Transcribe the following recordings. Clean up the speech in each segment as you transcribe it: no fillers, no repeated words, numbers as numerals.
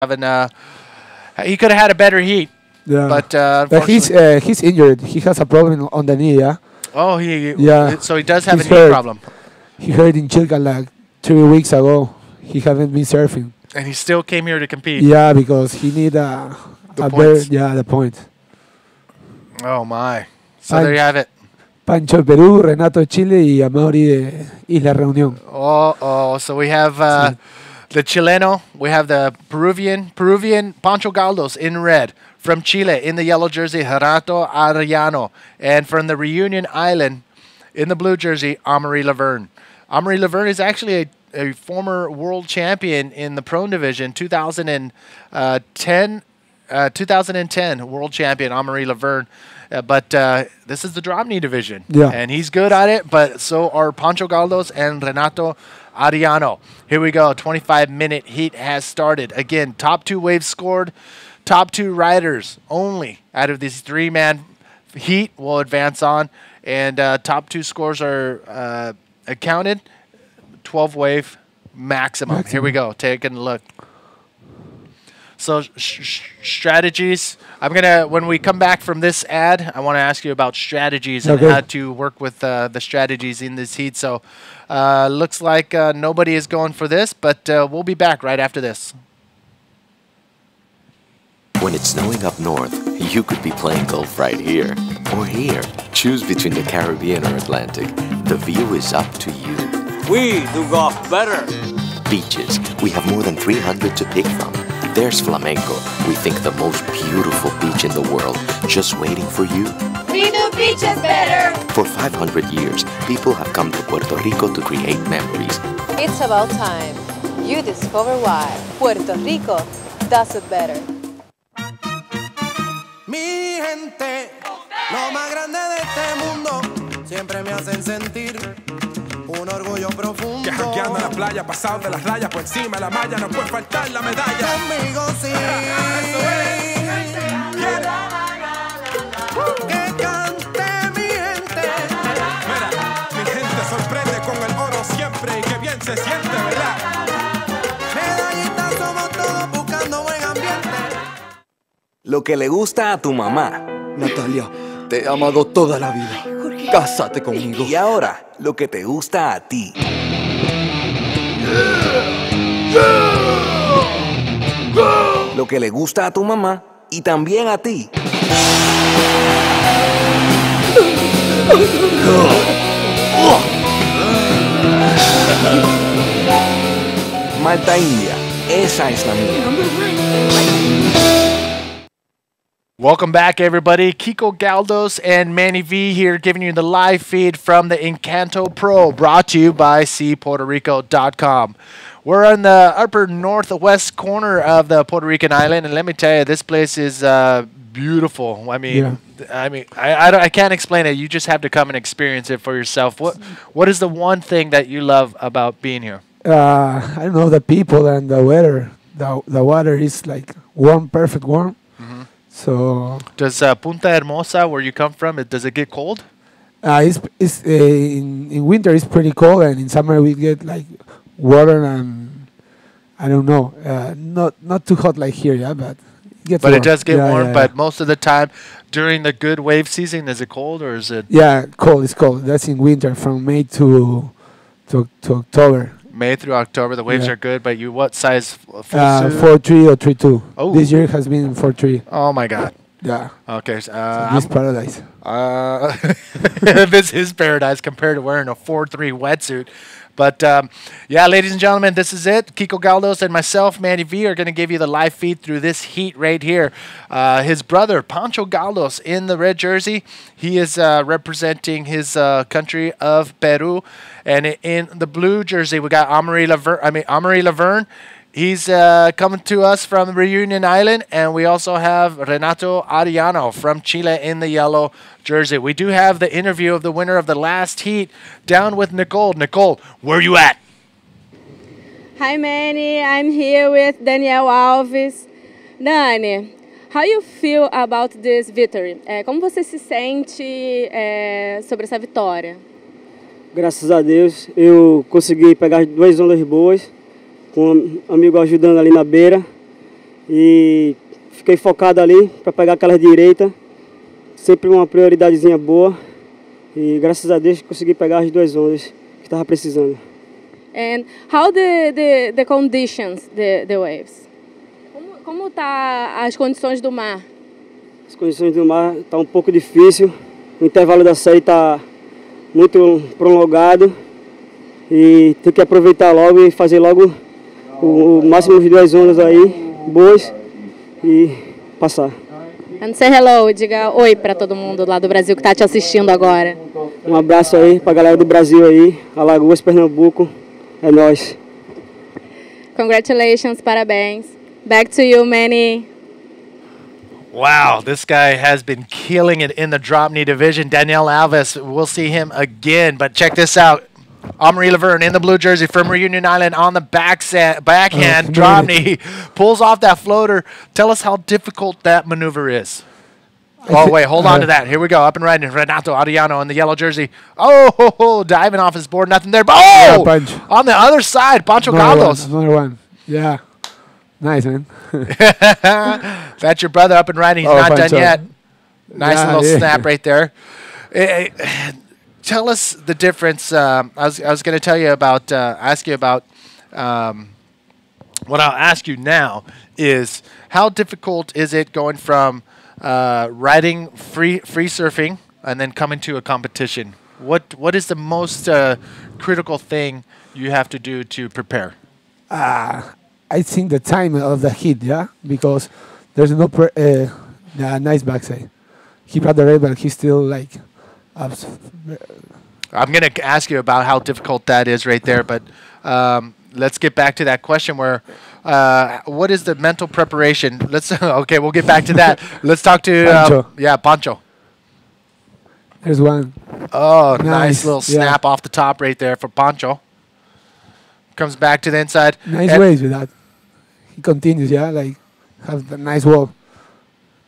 having he could have had a better heat, Yeah. but But unfortunately, he's injured. He has a problem on the knee. Yeah. oh, Yeah. so he does have a He's knee hurt. problem, He hurt in Chilca like 3 weeks ago. He haven't been surfing. and he still came here to compete. Yeah, because he need The a points. yeah, the point. Oh my! So Fine. there you have it. Pancho de Perú, Renato de Chile y Amaury de Isla Reunión. So we have the Chileno, we have the Peruvian Pancho Galdos in red. From Chile in the yellow jersey, Renato Arellano. And from the Reunion Island in the blue jersey, Amaury Laverne. Amaury Laverne is actually a former world champion in the prone division, 2010 world champion Amaury Laverne. But this is the drop knee division. Yeah. And he's good at it, but so are Pancho Galdos and Renato Arellano. Here we go. 25-minute heat has started. Again, top two waves scored. Top two riders only out of this three-man heat will advance on. And top two scores are accounted. 12 wave maximum. Here we go. Taking a look. So strategies. I'm gonna when we come back from this ad, I want to ask you about strategies and how to work with the strategies in this heat. So looks like nobody is going for this, but we'll be back right after this. When it's snowing up north, you could be playing golf right here or here. Choose between the Caribbean or Atlantic. The view is up to you. We do golf better. Beaches. We have more than 300 to pick from. There's Flamenco. We think the most beautiful beach in the world, just waiting for you. We do beaches better. For 500 years, people have come to Puerto Rico to create memories. It's about time you discover why Puerto Rico does it better. Mi gente, lo más grande de este mundo, siempre me hacen sentir un orgullo profundo. Que jangueando en la playa, pasado de las rayas, por encima de la malla, no puede faltar la medalla. Conmigo sí. Que cante mi gente. Mira, mi gente sorprende con el oro siempre y que bien se siente, ¿verdad? Medallitas somos todos buscando buen ambiente. Lo que le gusta a tu mamá. Natalia, te he amado toda la vida. Cásate conmigo. Y ahora, lo que te gusta a ti. Lo que le gusta a tu mamá y también a ti. Malta India, esa es la mía. Welcome back, everybody. Kiko Galdos and Manny V here giving you the live feed from the Encanto Pro, brought to you by SeaPuertoRico.com. We're on the upper northwest corner of the Puerto Rican island, and let me tell you, this place is beautiful. I mean, I can't explain it. You just have to come and experience it for yourself. What is the one thing that you love about being here? I don't know, the people and the weather. The water is like warm, perfect warm. So does Punta Hermosa, where you come from, does it get cold? It's in winter it's pretty cold, and in summer we get like water and I don't know, not too hot like here, yeah, but it gets warm. It does get warm. Yeah. But most of the time during the good wave season, is it cold or is it? Yeah, cold. It's cold. That's in winter from May to October. May through October, the waves are good, but what size? 4.3 or 3.2. Oh. This year has been 4.3. Oh my God. Yeah. Okay. So, this paradise. This is paradise compared to wearing a 4.3 wetsuit. But yeah, ladies and gentlemen, this is it. Kiko Galdos and myself, Manny V, are going to give you the live feed through this heat right here. His brother, Pancho Galdos, in the red jersey. He is representing his country of Peru. And in the blue jersey, we got Amaury Laverne. He's coming to us from Reunion Island, and we also have Renato Arellano from Chile in the yellow jersey. We do have the interview of the winner of the last heat down with Nicole. Nicole, where are you at? Hi, Manny. I'm here with Daniel Alves. Dani, how you feel about this victory? Como você se sente sobre essa vitória? Graças a Deus, eu consegui pegar 2 ondas boas, com um amigo ajudando ali na beira. E fiquei focado ali para pegar aquela direita. Sempre uma prioridadezinha boa. E graças a Deus consegui pegar as 2 ondas que estava precisando. And how the conditions, the waves? Como tá as condições do mar? As condições do mar tá um pouco difícil. O intervalo da série tá muito prolongado. E tem que aproveitar logo e fazer logo o máximo de 2 ondas aí, boas, e passar. And say hello, diga oi para todo mundo lá do Brasil que está te assistindo agora. Um abraço aí pra galera do Brasil aí, Alagoas, Pernambuco, é nóis. Congratulations, parabéns. Back to you, Manny. Wow, this guy has been killing it in the drop knee division. Daniel Alves, we'll see him again, but check this out. Amaury Laverne in the blue jersey from Reunion Island on the backhand drop knee, pulls off that floater. Tell us how difficult that maneuver is. Oh, wait, hold on to that. Here we go, up and riding. Renato Ariano in the yellow jersey. Oh, diving off his board, nothing there. Oh, yeah, on the other side, Pancho Galdos. Another one, yeah. Nice, man. That's your brother up and riding. He's not Pancho. done yet. Nice little snap right there. Tell us the difference. I was going to tell you about, ask you about, what I'll ask you now is how difficult is it going from riding free surfing and then coming to a competition? What is the most critical thing you have to do to prepare? I think the time of the hit, yeah, because there's no nice backside. He brought the red, but he's still like. I'm going to ask you about how difficult that is right there, but let's get back to that question where what is the mental preparation? Let's okay, we'll get back to that. Let's talk to Pancho. There's one. Oh, nice little snap off the top right there for Pancho. Comes back to the inside. Nice waves with that. He continues, yeah, like have the nice wall.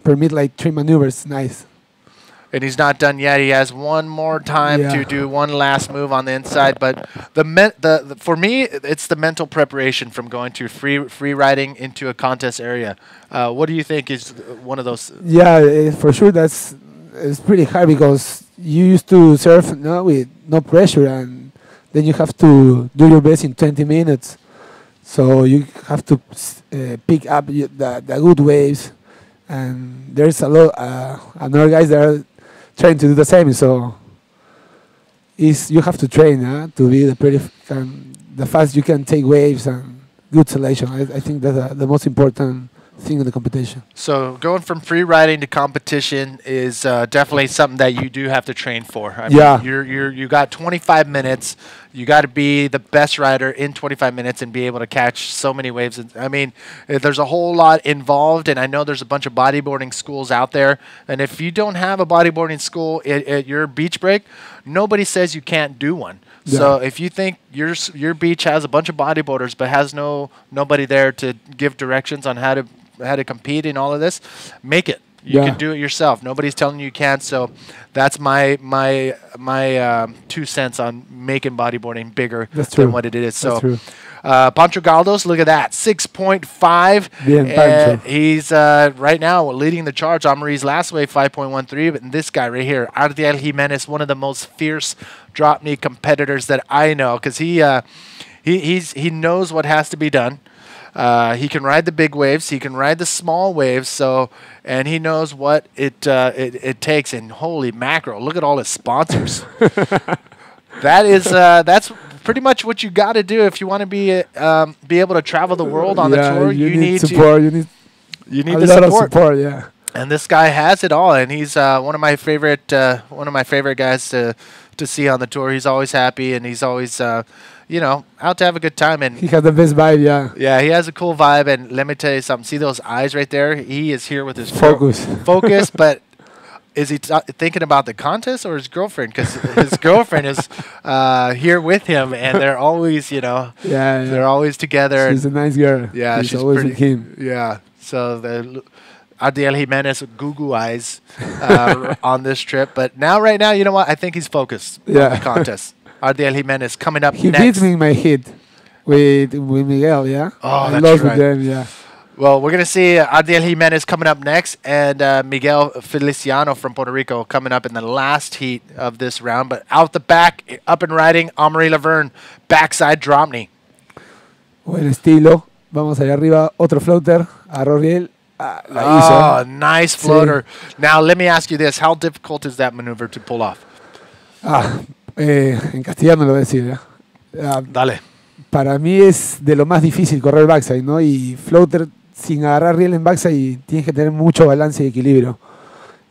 Permit like 3 maneuvers, nice. And he's not done yet. He has one more time to do one last move on the inside. But for me, it's the mental preparation from going to free riding into a contest area. What do you think is one of those? Yeah, for sure it's pretty hard because you used to surf with no pressure, and then you have to do your best in 20 minutes. So you have to pick up the good waves. And there's a lot other guys that are trying to do the same, so you have to train to be the fast you can take waves and good selection. I think that's the most important thing in the competition. So going from free riding to competition is definitely something that you do have to train for. I mean, you got 25 minutes. You got to be the best rider in 25 minutes and be able to catch so many waves. I mean, there's a whole lot involved, and I know there's a bunch of bodyboarding schools out there. And if you don't have a bodyboarding school at your beach break, nobody says you can't do one. Yeah. So if you think your beach has a bunch of bodyboarders but has nobody there to give directions on how to compete in all of this, make it. You can do it yourself. Nobody's telling you can't. So that's my 2 cents on making bodyboarding bigger than what it is. That's so Pancho Galdos, look at that, 6.5. He's right now leading the charge. Amaury's last wave 5.13, but this guy right here, Ardiel Jimenez, one of the most fierce drop knee competitors that I know, because he knows what has to be done. He can ride the big waves. He can ride the small waves. And he knows what it takes. And holy mackerel! Look at all his sponsors. That's pretty much what you got to do if you want to be able to travel the world on the tour. You need support. You need a lot of support. Yeah. And this guy has it all. And he's one of my favorite guys to see on the tour. He's always happy, and he's always out to have a good time. And he has the best vibe, yeah. Yeah, he has a cool vibe, and let me tell you something. See those eyes right there? He is here with his focus, but is he thinking about the contest or his girlfriend? Because his girlfriend is here with him, and they're always, they're always together. She's a nice girl. Yeah, she's always with him. Yeah, so the Adiel Jimenez with goo eyes on this trip. But right now, you know what? I think he's focused on the contest. Ardiel Jimenez coming up next. He beat me in my hit with Miguel, yeah? Oh, I that's lost right. with them, yeah. Well, we're going to see Adiel Jimenez coming up next and Miguel Feliciano from Puerto Rico coming up in the last heat of this round. But out the back, up and riding, Amaury Laverne, backside drop knee. Buen estilo. Vamos allá arriba. Otro floater. A Roriel. La hizo. Nice floater. Sí. Now, let me ask you this. How difficult is that maneuver to pull off? En castellano lo voy a decir. Dale. Para mí es de lo más difícil correr backside, ¿no? Y floater sin agarrar riel en backside tienes que tener mucho balance y equilibrio.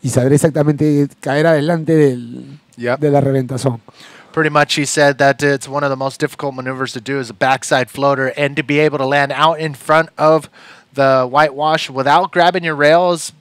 Y saber exactamente caer adelante de la reventazón. Pretty much he said that it's one of the most difficult maneuvers to do is a backside floater, and to be able to land out in front of the whitewash without grabbing your rail is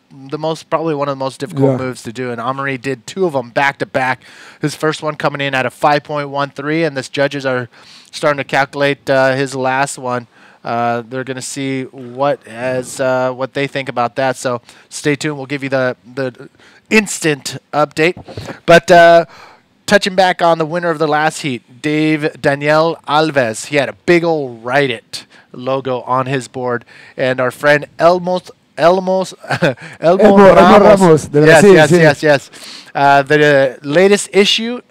probably one of the most difficult moves to do. And Amaury did 2 of them back to back. His first one coming in at a 5.13, and the judges are starting to calculate his last one. They're going to see what they think about that. So stay tuned. We'll give you the instant update. But touching back on the winner of the last heat, Daniel Alves. He had a big old Write It logo on his board. And our friend Elmo Ramos. Yes. The latest issue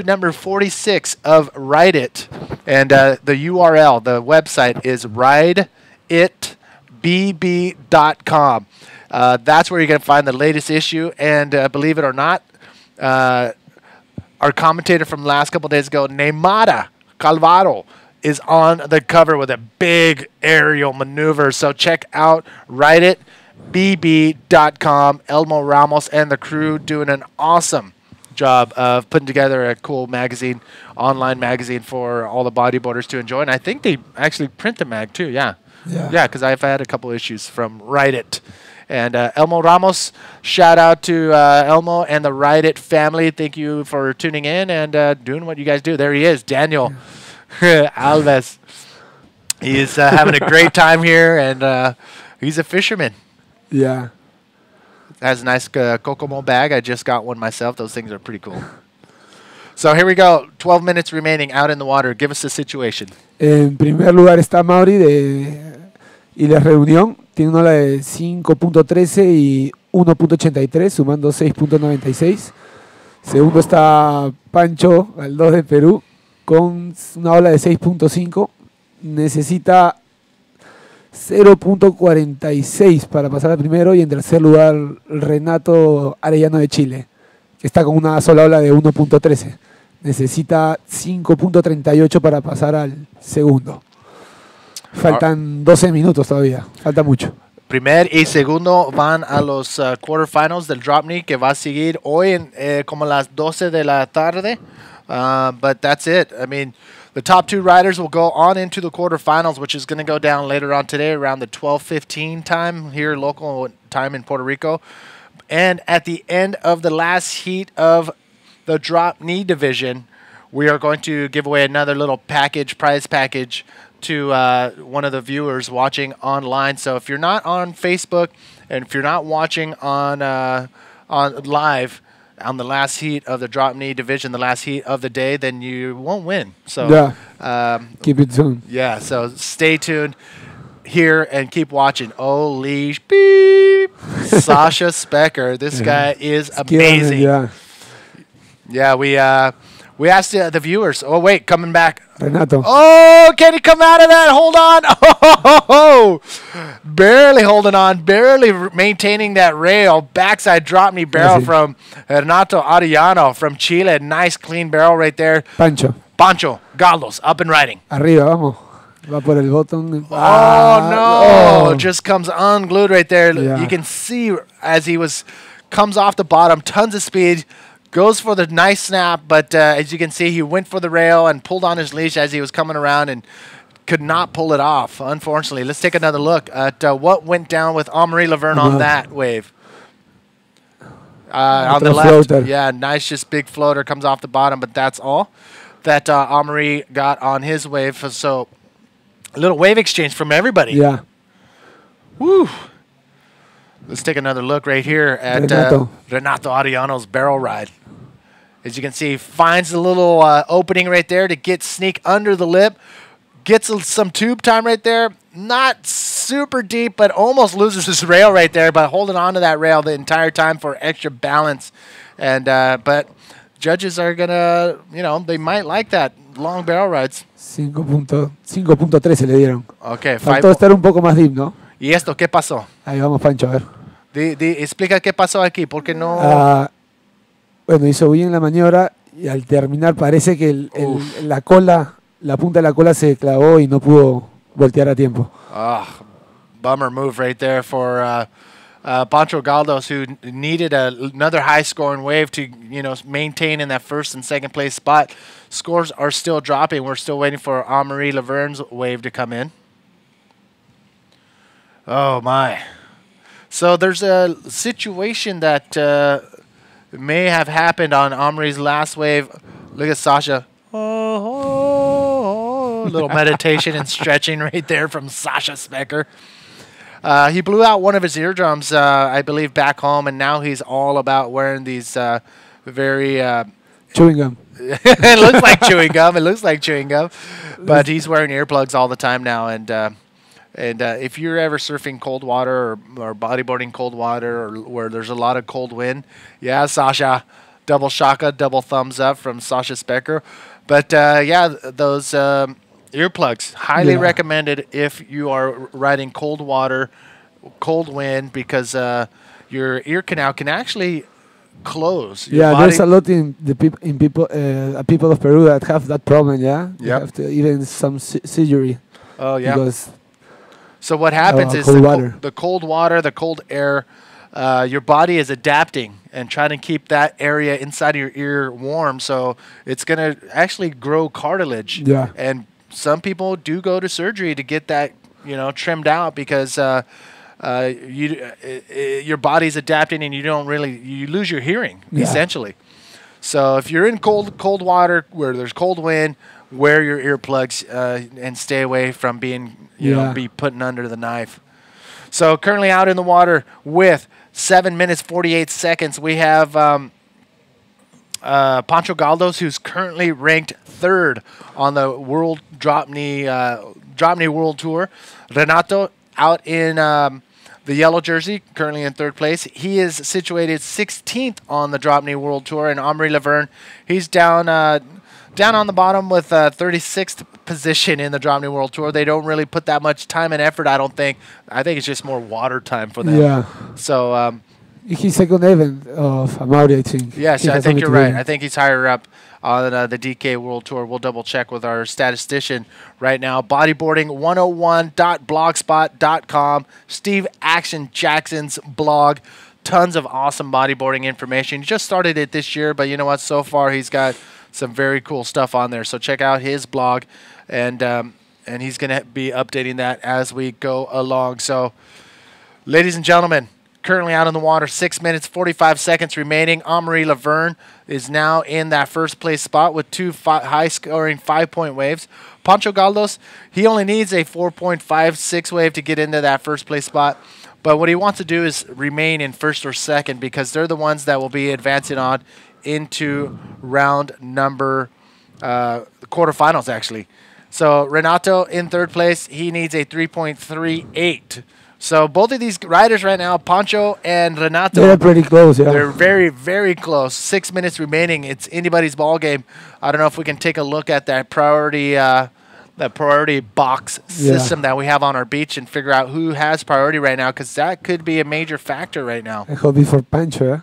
number 46 of Write It. And the URL, the website is rideitbb.com. That's where you're going to find the latest issue. And believe it or not, our commentator from the last couple of days ago, Neymar Calvaro, is on the cover with a big aerial maneuver. So check out rideitbb.com. Elmo Ramos and the crew doing an awesome job of putting together a cool magazine, online magazine for all the bodyboarders to enjoy. And I think they actually print the mag too. Yeah, because I've had a couple issues from Write It. And Elmo Ramos, shout out to Elmo and the Write It family. Thank you for tuning in and doing what you guys do. There he is, Daniel Alves. He's having a great time here, and he's a fisherman. Yeah. Has a nice Kokomo bag. I just got one myself. Those things are pretty cool. So here we go. 12 minutes remaining out in the water. Give us the situation. En primer lugar está Mauri y la reunión. Tiene una ola de 5.13 y 1.83, sumando 6.96. Segundo está Pancho, al 2 de Perú, con una ola de 6.5. Necesita 0.46 para pasar al primero. Y en tercer lugar, Renato Arellano de Chile, que está con una sola ola de 1.13. Necesita 5.38 para pasar al segundo. Faltan 12 minutos todavía. Falta mucho. Primer y segundo van a los quarterfinals del drop knee, que va a seguir hoy en como las 12 de la tarde. But that's it. I mean, the top 2 riders will go on into the quarterfinals, which is going to go down later on today around the 12:15 time here, local time in Puerto Rico. And at the end of the last heat of the drop knee division, we are going to give away another little prize package to one of the viewers watching online. So if you're not on Facebook and if you're not watching on live on the last heat of the drop knee division, the last heat of the day, then you won't win. So keep it tuned. Yeah, so stay tuned here and keep watching. Holy beep. Sasha Specker. This guy is amazing. Yeah, we asked the viewers. Oh, wait, coming back. Renato. Oh, can he come out of that? Hold on. Oh, barely holding on, barely maintaining that rail. Backside drop knee barrel from Renato Arellano from Chile. Nice clean barrel right there. Pancho Galdos, up and riding. Arriba, vamos. Va por el botón. No. Just comes unglued right there. Yeah. You can see as he comes off the bottom, tons of speed. Goes for the nice snap, but as you can see, he went for the rail and pulled on his leash as he was coming around and could not pull it off, unfortunately. Let's take another look at what went down with Amaury Laverne on that wave. On the left, floater. Yeah, nice, just big floater, comes off the bottom, but that's all that Amaury got on his wave. So a little wave exchange from everybody. Yeah. Woo. Let's take another look right here at Renato Arellano's barrel ride. As you can see, finds the little opening right there to sneak under the lip, Gets some tube time right there. Not super deep, but almost loses his rail right there, but holding on to that rail the entire time for extra balance. And but judges are going to, they might like that. Long barrel rides. 5.13 le dieron. Okay, faltó estar un poco más deep, ¿no? ¿Y esto qué pasó? Ahí vamos, Pancho, a ver. Explica qué pasó aquí, porque no... Bueno, hizo bien la maniobra y al terminar parece que la cola, la punta de la cola se clavó y no pudo voltear a tiempo. Bummer move right there for Pancho Galdos, who needed another high-scoring wave to, maintain in that first and second place spot. Scores are still dropping. We're still waiting for Henri Laverne's wave to come in. Oh, my. So there's a situation that may have happened on Henri's last wave. Look at Sasha. Little meditation and stretching right there from Sasha Specker. He blew out one of his eardrums, I believe, back home, and now he's all about wearing these very... chewing gum. It looks like chewing gum. It looks like chewing gum. But he's wearing earplugs all the time now. And if you're ever surfing cold water or bodyboarding cold water or where there's a lot of cold wind, yeah, Sasha, double shaka, double thumbs up from Sasha Specker. But, those earplugs, highly recommended if you are riding cold water, cold wind, because your ear canal can actually close. There's a lot in people of Peru that have that problem. They have to, even some surgery. Oh yeah. Because so what happens is the cold water, the cold air, your body is adapting and trying to keep that area inside of your ear warm. So it's gonna actually grow cartilage. Yeah. And some people do go to surgery to get that trimmed out because your body's adapting and you lose your hearing essentially. So if you're in cold water where there's cold wind, wear your earplugs and stay away from being be putting under the knife. So currently out in the water with 7 minutes 48 seconds, we have Pancho Galdos, who's currently ranked 3rd on the World Drop Knee World Tour. Renato out in the yellow jersey, currently in 3rd place. He is situated 16th on the Drop Knee World Tour, and Henri Laverne, he's down on the bottom with 36th position in the Drop Knee World Tour. They don't really put that much time and effort, I don't think. I think it's just more water time for them. Yeah. So he's second event of Amaury, I think. Yes, I think you're right. I think he's higher up on the DK World Tour. We'll double check with our statistician right now. Bodyboarding101.blogspot.com. Steve Action Jackson's blog. Tons of awesome bodyboarding information. He just started it this year, but you know what? So far, he's got some very cool stuff on there. So check out his blog, and he's going to be updating that as we go along. So, ladies and gentlemen, currently out in the water, 6 minutes, 45 seconds remaining. Henri Laverne is now in that first place spot with two high-scoring 5-point waves. Pancho Galdos, he only needs a 4.56 wave to get into that first place spot. But what he wants to do is remain in first or second because they're the ones that will be advancing on into round number quarterfinals, actually. So Renato in 3rd place. He needs a 3.38. So both of these riders right now, Pancho and Renato, they're pretty close. Yeah, they're very, very close. 6 minutes remaining. It's anybody's ball game. I don't know if we can take a look at that priority box system that we have on our beach and figure out who has priority right now, because that could be a major factor right now. I hope it's for Pancho. Eh?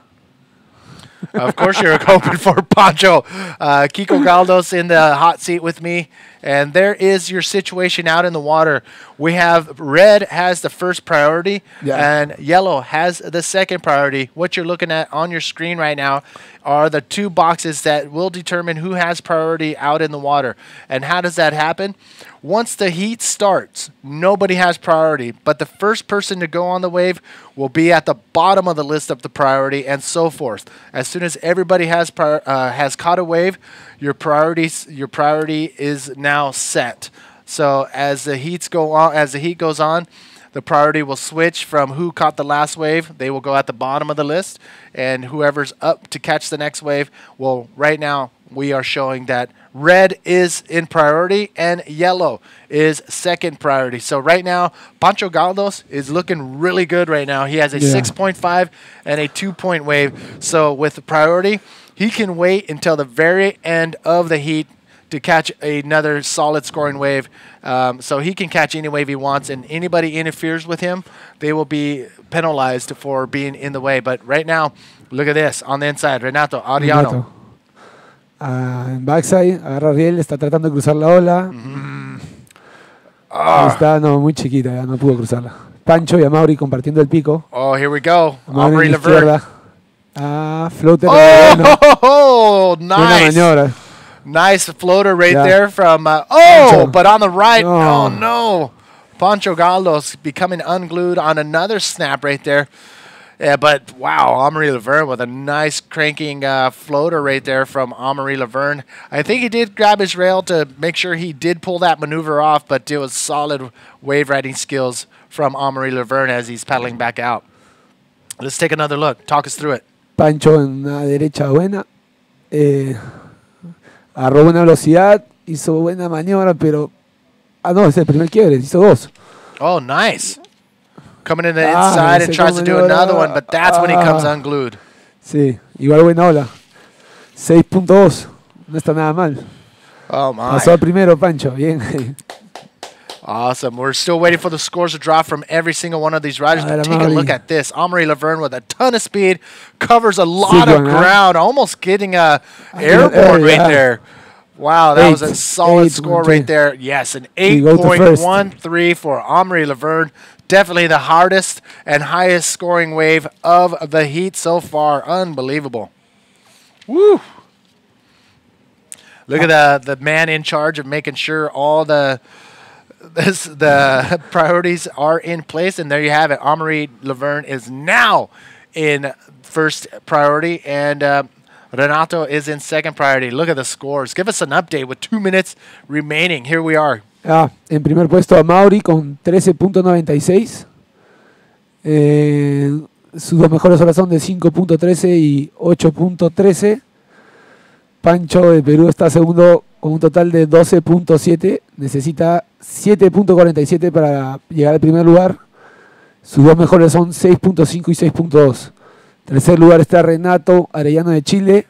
Of course you're hoping for Pancho. Kiko Galdos in the hot seat with me. And there is your situation out in the water. We have red has the first priority and yellow has the second priority. What you're looking at on your screen right now are the two boxes that will determine who has priority out in the water. And how does that happen? Once the heat starts, nobody has priority, but the first person to go on the wave will be at the bottom of the list of the priority, and so forth. As soon as everybody has caught a wave, your priority is now set. So as the heat goes on, the priority will switch from who caught the last wave. They will go at the bottom of the list, and whoever's up to catch the next wave. Well, right now we are showing that red is in priority, and yellow is second priority. So right now, Pancho Galdos is looking really good right now. He has a 6.5 and a 2-point wave. So with the priority, he can wait until the very end of the heat to catch another solid scoring wave. So he can catch any wave he wants, and anybody interferes with him, they will be penalized for being in the way. But right now, look at this on the inside. Renato Ariano. En backside, agarra riel, está tratando de cruzar la ola. Está muy chiquita, ya no pudo cruzarla. Pancho y Amaury compartiendo el pico. Oh, here we go. Amaury Laverne. Floater. Oh, nice. Buena maniobra. Nice floater right there from, but on the right. Oh, no. Pancho Galdos becoming unglued on another snap right there. Yeah, but wow, Amaury Laverne with a nice cranking floater right there from Amaury Laverne. I think he did grab his rail to make sure he did pull that maneuver off, but it was solid wave riding skills from Amaury Laverne as he's paddling back out. Let's take another look. Talk us through it. Pancho en una derecha buena. Agarró buena velocidad, hizo buena maniobra, pero... no, es el primer quiebre, hizo dos. Oh, nice. Coming in the inside and tries to do another one, but that's when he comes unglued. Sí, igual buena ola. 6.2, no está nada mal. Oh, my. Pasó al primero, Pancho, bien. Awesome. We're still waiting for the scores to drop from every single one of these riders. But take a look at this. Amaury Laverne with a ton of speed, covers a lot of ground, almost getting airborne right there. Wow, that was a solid score right there. Yes, an 8.13 for Amaury Laverne. Definitely the hardest and highest scoring wave of the heat so far. Unbelievable. Woo! Look at the man in charge of making sure all the priorities are in place, and there you have it. Amaury Laverne is now in first priority, and Renato is in second priority. Look at the scores. Give us an update with 2 minutes remaining. Here we are. En primer puesto Amaury con 13.96. Sus dos mejores horas son de 5.13 y 8.13. Pancho de Perú está segundo con un total de 12.7. Necesita 7.47 para llegar al primer lugar. Sus dos mejores son 6.5 y 6.2. Tercer lugar está Renato Arellano de Chile.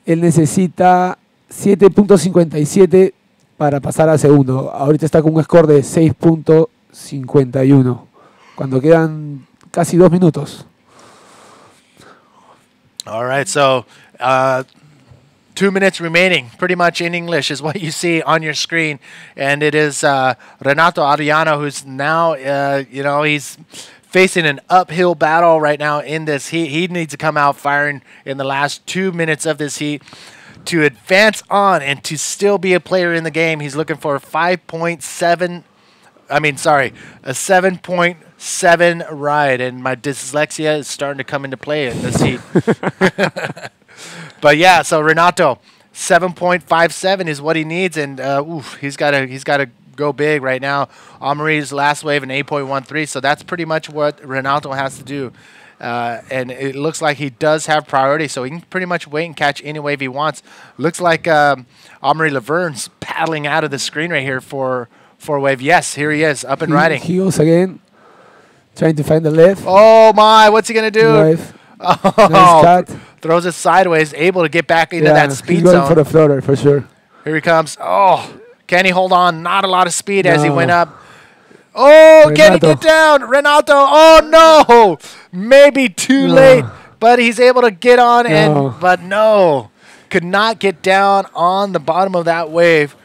Él necesita 7.57 para pasar a segundo. Ahorita está con un score de 6.51. Cuando quedan casi 2 minutos. All right, so 2 minutes remaining, pretty much in English, is what you see on your screen. And it is Renato Ariano, who's now, he's facing an uphill battle right now in this heat. He needs to come out firing in the last 2 minutes of this heat to advance on and to still be a player in the game. He's looking for a 7.7 ride, and my dyslexia is starting to come into play in this heat. But yeah, so Renato, 7.57 is what he needs, and he's got to go big right now. Amaury's last wave an 8.13, so that's pretty much what Renato has to do. And it looks like he does have priority, so he can pretty much wait and catch any wave he wants. Looks like Amaury Laverne's paddling out of the screen right here for wave. Yes, here he is, up and riding. He goes again, trying to find the left. Oh my, what's he going to do? Wave. Oh, nice cut. Throws it sideways, able to get back into that speed he's going zone. For the floater, for sure. Here he comes. Oh, can he hold on? Not a lot of speed as he went up. Oh, Renato. Can he get down? Renato, oh no! Maybe too late, but he's able to get on, but no. Could not get down on the bottom of that wave.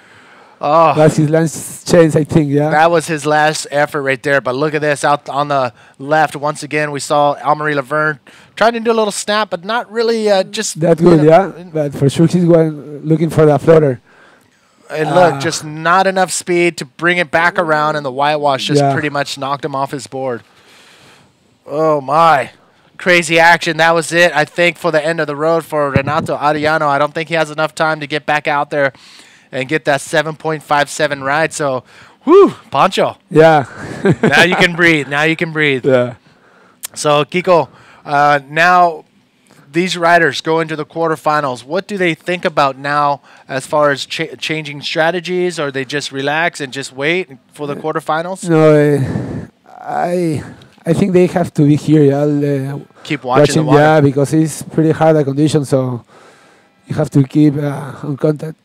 Oh, that's his last chance, I think, yeah. That was his last effort right there, but look at this. Out on the left, once again, we saw Amaury Laverne trying to do a little snap, but not really just... That good, yeah, but for sure he's going looking for that floater. And look, just not enough speed to bring it back around, and the whitewash just pretty much knocked him off his board. Oh, my. Crazy action. That was it, I think, for the end of the road for Renato Ariano. I don't think he has enough time to get back out there and get that 7.57 ride. So, whew, Pancho. Yeah. Now you can breathe. Now you can breathe. Yeah. So, Kiko, now these riders go into the quarterfinals. What do they think about now as far as changing strategies, or they just relax and just wait for the quarterfinals? No, I think they have to be here. Keep watching the water. Yeah, because it's pretty hard condition, so you have to keep on contact.